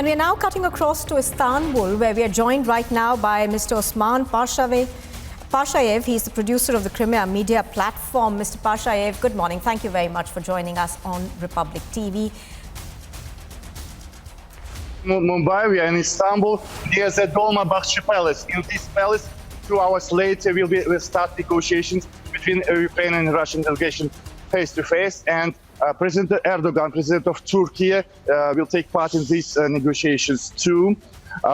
And we are now cutting across to Istanbul, where we are joined right now by Mr. Osman Parshayev. He's the producer of the Crimea media platform. Mr. Parshayev, good morning. Thank you very much for joining us on Republic TV. Mumbai, we are in Istanbul. There's a Dolmabahce Palace. In this palace, 2 hours later, we'll start negotiations between Ukrainian and Russian delegation face-to-face. And President Erdogan, President of Turkey, will take part in these negotiations too.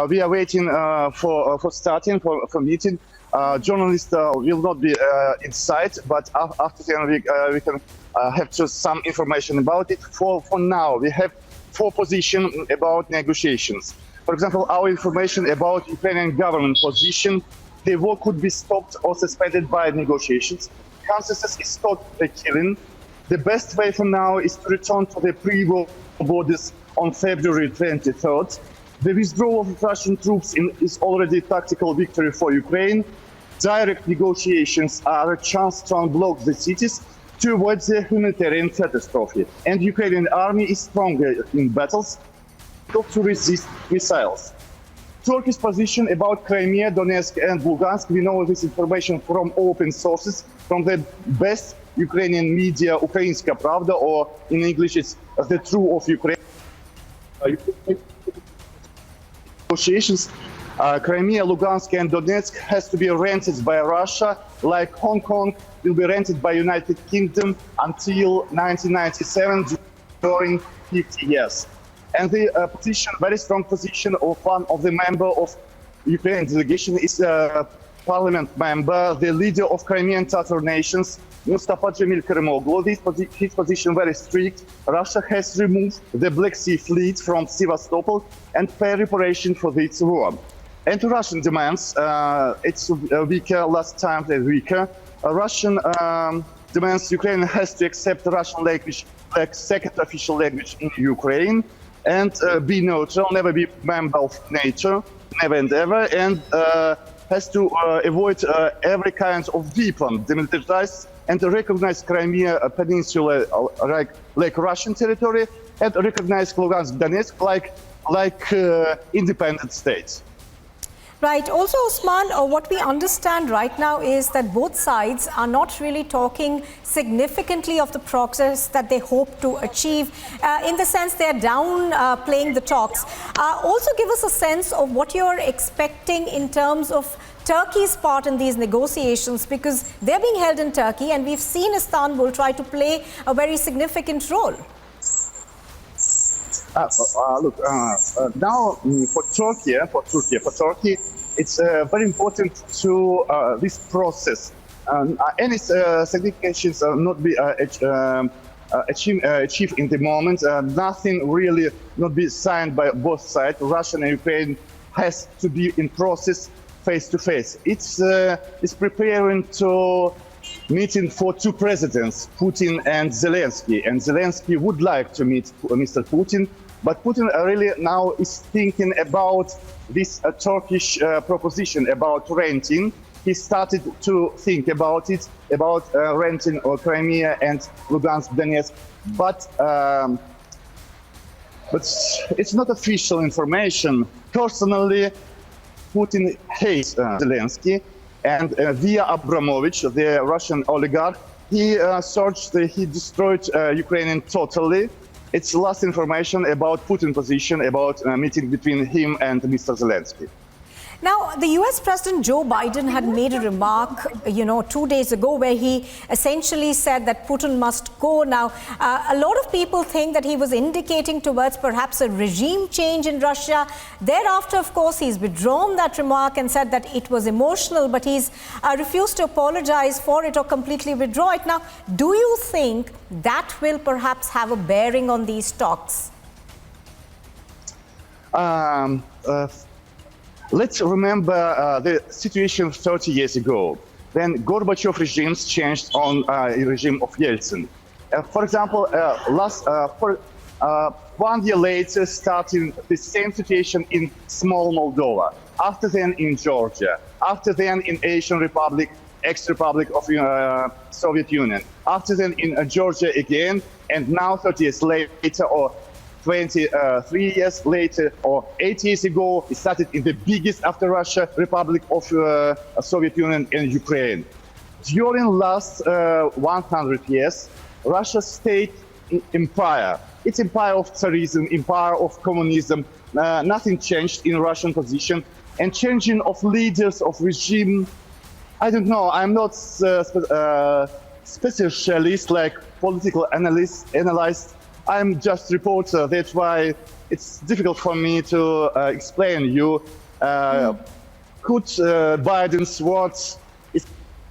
We are waiting for starting, for meeting. Journalists will not be inside, but after then we can have just some information about it. For now, we have 4 positions about negotiations. For example, our information about Ukrainian government position, the war could be stopped or suspended by negotiations. Consensus is stop the killing. The best way for now is to return to the pre-war borders on February 23rd. The withdrawal of Russian troops is already a tactical victory for Ukraine. Direct negotiations are a chance to unblock the cities to avoid the humanitarian catastrophe. And Ukrainian army is stronger in battles to resist missiles. Turkey's position about Crimea, Donetsk and Lugansk, we know this information from open sources, from the best Ukrainian media, Ukrainska Pravda, or in English it's the Truth of Ukraine. Negotiations, Crimea, Lugansk and Donetsk has to be rented by Russia, like Hong Kong will be rented by United Kingdom until 1997, during 50 years. And the position, very strong position of one of the member of Ukrainian delegation is a parliament member, the leader of Crimean Tatar nations, Mustafa Cemil Kırımoglu. His position very strict. Russia has removed the Black Sea fleet from Sevastopol and pay reparation for this war. And Russian demands, it's weaker, last time they're weaker. Russian demands Ukraine has to accept Russian language like second official language in Ukraine and be neutral, never be member of NATO, never and ever, and has to avoid every kind of weapon, demilitarize and recognize Crimea Peninsula like Russian territory and recognize Lugansk, Donetsk like independent states. Right. Also, Osman, what we understand right now is that both sides are not really talking significantly of the progress that they hope to achieve. In the sense they are downplaying the talks. Also give us a sense of what you're expecting in terms of Turkey's part in these negotiations, because they're being held in Turkey and we've seen Istanbul try to play a very significant role. Look, now for Turkey, it's very important to this process. Any significations not be achieved in the moment. Nothing really not be signed by both sides. Russia and Ukraine has to be in process face to face. It's preparing to meeting for 2 presidents, Putin and Zelensky. And Zelensky would like to meet Mr. Putin, but Putin really now is thinking about this Turkish proposition about renting. He started to think about it, about renting Crimea and Lugansk, Donetsk, but it's not official information. Personally, Putin hates Zelensky, and via Abramovich, the Russian oligarch, he destroyed Ukraine totally. It's last information about Putin's position, about meeting between him and Mr. Zelensky. Now, the US President Joe Biden had made a remark, 2 days ago, where he essentially said that Putin must go. Now, a lot of people think that he was indicating towards perhaps a regime change in Russia. Thereafter, of course, he's withdrawn that remark and said that it was emotional, but he's refused to apologize for it or completely withdraw it. Now, do you think that will perhaps have a bearing on these talks? Let's remember the situation 30 years ago, when Gorbachev regimes changed on regime of Yeltsin. For example, 1 year later, starting the same situation in small Moldova, after then in Georgia, after then in Asian Republic, ex-Republic of Soviet Union, after then in Georgia again, and now 30 years later, or 23 years later or 8 years ago, it started in the biggest after Russia republic of Soviet Union and Ukraine. During last 100 years, Russia's state empire, it's empire of Tsarism, empire of communism, nothing changed in Russian position, and changing of leaders of regime, I don't know, I'm not specialist like political analyst. I'm just reporter. That's why it's difficult for me to explain you. Could Biden's words is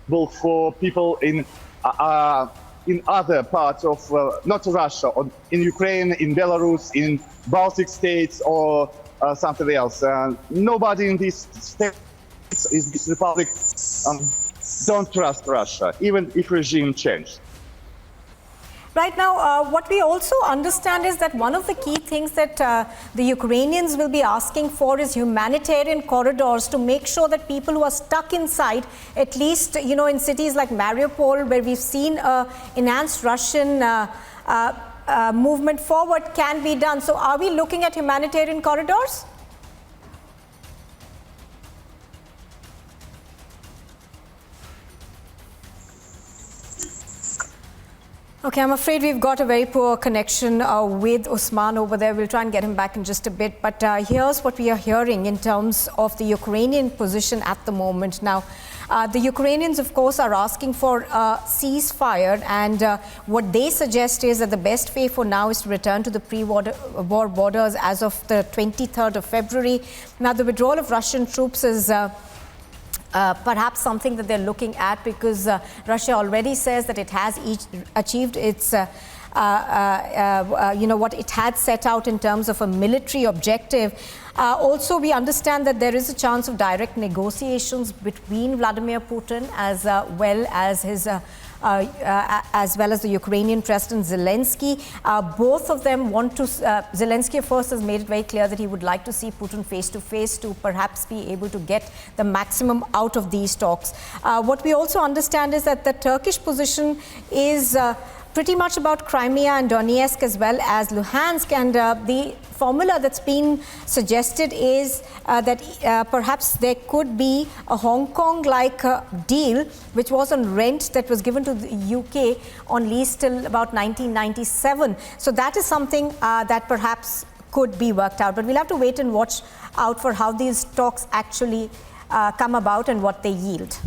for people in other parts of not Russia, or in Ukraine, in Belarus, in Baltic states, or something else. Nobody in these states, in this republic, don't trust Russia, even if regime changed. Right now, what we also understand is that one of the key things that the Ukrainians will be asking for is humanitarian corridors to make sure that people who are stuck inside, at least, you know, in cities like Mariupol, where we've seen enhanced Russian movement forward, can be done. So are we looking at humanitarian corridors? Okay, I'm afraid we've got a very poor connection with Usman over there. We'll try and get him back in just a bit. But here's what we are hearing in terms of the Ukrainian position at the moment. Now, the Ukrainians, of course, are asking for a ceasefire. And what they suggest is that the best way for now is to return to the pre-war borders as of the 23rd of February. Now, the withdrawal of Russian troops is perhaps something that they're looking at, because Russia already says that it has achieved its, what it had set out in terms of a military objective. Also, we understand that there is a chance of direct negotiations between Vladimir Putin as well as his the Ukrainian President Zelensky. Both of them want to, Zelensky of course has made it very clear that he would like to see Putin face to face to perhaps be able to get the maximum out of these talks. What we also understand is that the Turkish position is pretty much about Crimea and Donetsk as well as Luhansk, and the formula that's been suggested is that perhaps there could be a Hong Kong-like deal, which was on rent, that was given to the UK on lease till about 1997. So that is something that perhaps could be worked out. But we'll have to wait and watch out for how these talks actually come about and what they yield.